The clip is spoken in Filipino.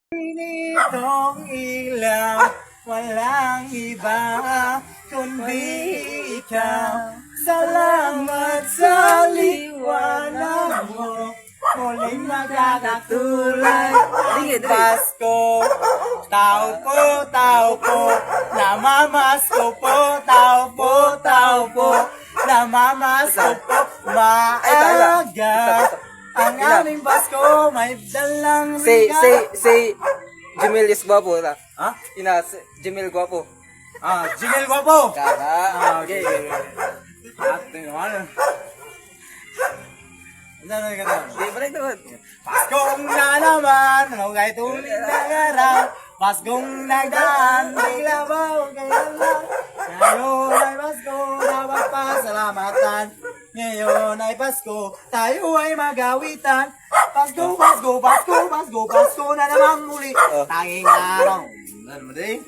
Nitong ilaw, walang iba kundi ikaw. Salamat sa liwanag mo, muling magkakatulad. Pasko, tao po, namamasko po, tao po, namamasko po, maaga. Ang aming Pasko may dalang regalo. Say, Jamil is guwapo. Ha? Jamil guwapo. Jimel Guapo. Kaka. Okay. Ate naman. Ano ka Di, balik naman. Paskong na naman, ano kahit ulit na araw. Paskong nagdaan, bigla ba o kailan lang. Ngayon ay Pasko, dapat pasalamatan. Ngayon ay Pasko, tayo ay magawitan. Pasko na naman muli. Tanging araw. Ano mo din?